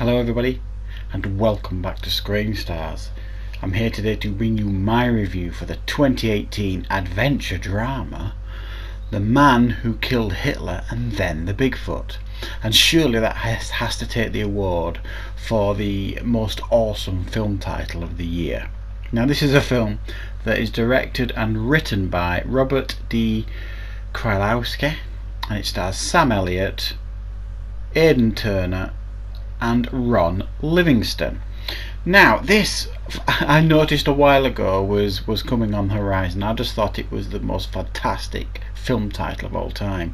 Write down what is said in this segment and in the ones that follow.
Hello everybody and welcome back to Screen Stars. I'm here today to bring you my review for the 2018 adventure drama The Man Who Killed Hitler and Then the Bigfoot. And surely that has to take the award for the most awesome film title of the year. Now this is a film that is directed and written by Robert D. Krylowski, and it stars Sam Elliott, Aidan Turner and Ron Livingston. Now this, I noticed a while ago, was coming on the horizon. I just thought it was the most fantastic film title of all time,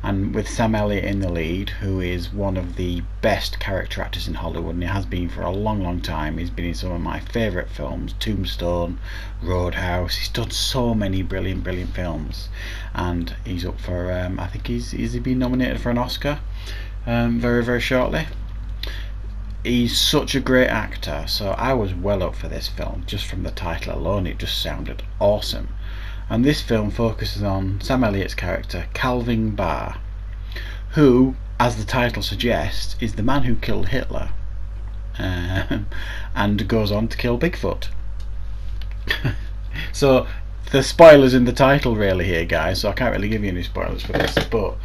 and with Sam Elliott in the lead, who is one of the best character actors in Hollywood, and he has been for a long time. He's been in some of my favourite films, Tombstone, Roadhouse. He's done so many brilliant films, and he's up for I think he's been nominated for an Oscar very shortly. He's such a great actor, so I was well up for this film. Just from the title alone, it just sounded awesome. And this film focuses on Sam Elliott's character, Calvin Barr, who, as the title suggests, is the man who killed Hitler, and goes on to kill Bigfoot. So the spoilers in the title really here, guys, so I can't really give you any spoilers for this, but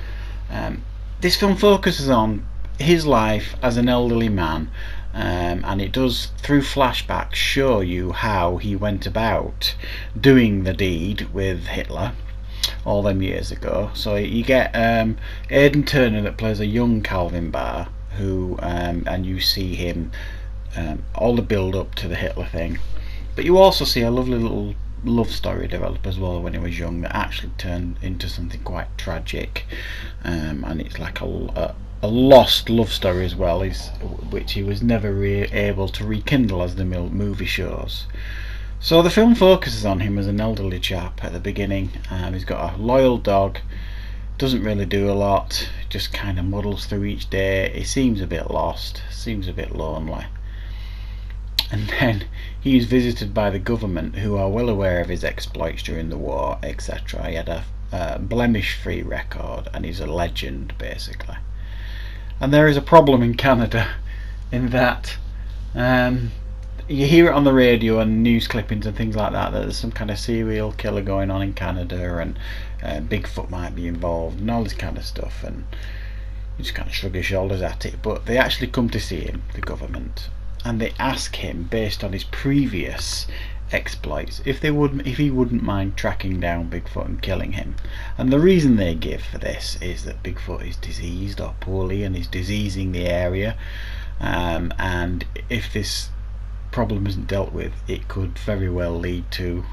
this film focuses on his life as an elderly man, and it does, through flashbacks, show you how he went about doing the deed with Hitler all them years ago. So you get Aidan Turner that plays a young Calvin Barr, who and you see him all the build up to the Hitler thing, but you also see a lovely little love story develop as well when he was young that actually turned into something quite tragic, and it's like a lost love story as well, which he was never able to rekindle, as the movie shows. So the film focuses on him as an elderly chap at the beginning. He's got a loyal dog, doesn't really do a lot, just kind of muddles through each day. He seems a bit lost, seems a bit lonely. And then he's visited by the government, who are well aware of his exploits during the war, etc. He had a blemish-free record, and he's a legend basically. And there is a problem in Canada, in that you hear it on the radio and news clippings and things like that there's some kind of serial killer going on in Canada, and Bigfoot might be involved and all this kind of stuff, and you just kind of shrug your shoulders at it. But they actually come to see him, the government, and they ask him, based on his previous exploits, if he wouldn't mind tracking down Bigfoot and killing him. And the reason they give for this is that Bigfoot is diseased or poorly and is diseasing the area, and if this problem isn't dealt with, it could very well lead to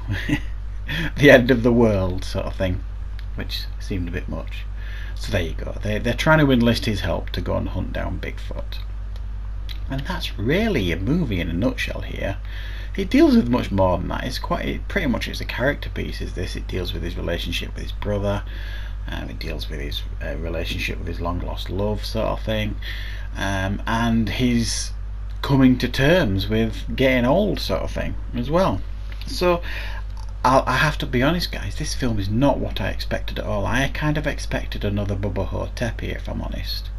the end of the world, sort of thing, which seemed a bit much. So there you go, they're trying to enlist his help to go and hunt down Bigfoot. And that's really a movie in a nutshell here. It deals with much more than that. Pretty much it's a character piece, is this. It deals with his relationship with his brother, it deals with his relationship with his long lost love, sort of thing, and his coming to terms with getting old, sort of thing, as well. So I have to be honest, guys, this film is not what I expected at all. I kind of expected another Bubba Hotep here, if I'm honest.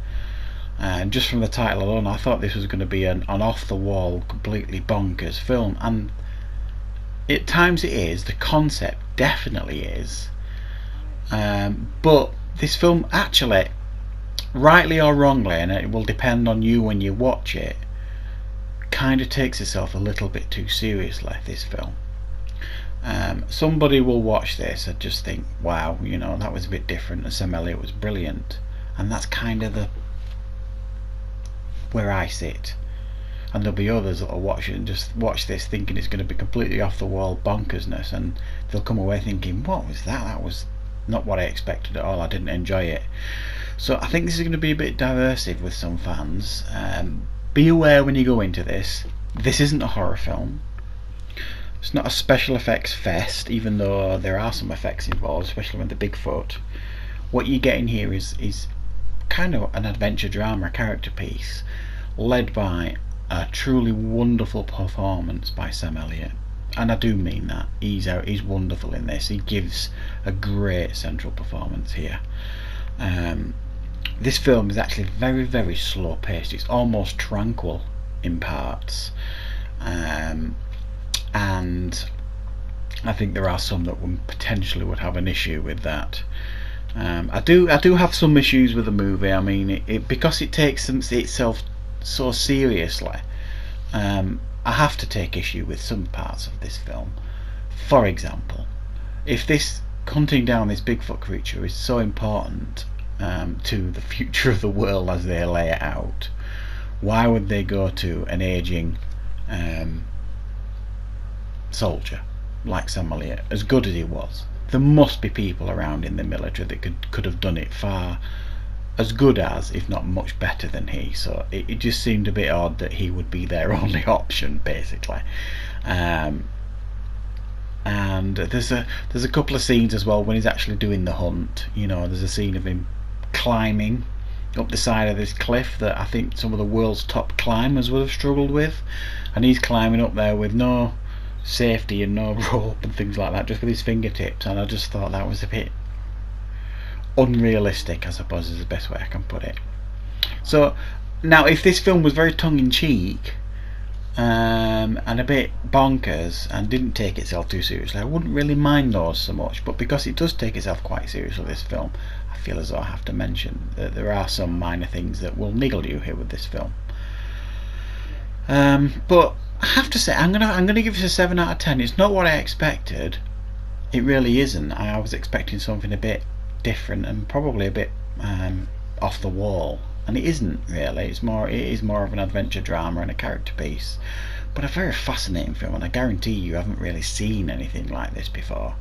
And just from the title alone, I thought this was going to be an off-the-wall, completely bonkers film, and at times it is. The concept definitely is, but this film actually, rightly or wrongly, and it will depend on you when you watch it, kind of takes itself a little bit too seriously, this film. Somebody will watch this and just think, wow, you know, that was a bit different, and Sam Elliott was brilliant, and that's kind of where I sit. And there'll be others that'll watch it and just watch this thinking it's going to be completely off the wall bonkersness, and they'll come away thinking, what was that? That was not what I expected at all. I didn't enjoy it. So I think this is going to be a bit diversive with some fans. Be aware when you go into this. This isn't a horror film. It's not a special effects fest, even though there are some effects involved, especially with the Bigfoot. What you get in here is kind of an adventure drama, character piece, led by a truly wonderful performance by Sam Elliott. And I do mean that. He's wonderful in this. He gives a great central performance here. this film is actually very, very slow paced. It's almost tranquil in parts, and I think there are some that would potentially have an issue with that. I do have some issues with the movie. I mean, because it takes itself so seriously. I have to take issue with some parts of this film. For example, if this hunting down this Bigfoot creature is so important to the future of the world as they lay it out, why would they go to an aging soldier like Sam Elliott, as good as he was? There must be people around in the military that could have done it far as good as, if not much better than he. So it just seemed a bit odd that he would be their only option, basically. And there's a couple of scenes as well when he's actually doing the hunt. You know, there's a scene of him climbing up the side of this cliff that I think some of the world's top climbers would have struggled with, and he's climbing up there with no safety and no rope and things like that, just with his fingertips. And I just thought that was a bit unrealistic, I suppose is the best way I can put it. So now, if this film was very tongue-in-cheek and a bit bonkers and didn't take itself too seriously, I wouldn't really mind those so much. But because it does take itself quite seriously, this film, I feel as though I have to mention that there are some minor things that will niggle you here with this film. But I have to say, I'm gonna give it a 7 out of 10. It's not what I expected. It really isn't. I was expecting something a bit different and probably a bit off the wall, and it isn't really. It is more of an adventure drama and a character piece, but a very fascinating film, and I guarantee you haven't really seen anything like this before.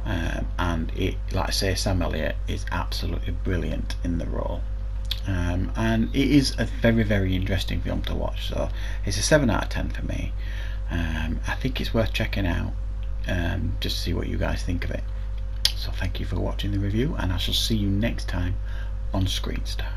And it, like I say, Sam Elliott is absolutely brilliant in the role, and it is a very, very interesting film to watch. So it's a 7 out of 10 for me. I think it's worth checking out, just to see what you guys think of it. So thank you for watching the review, and I shall see you next time on Screen Star.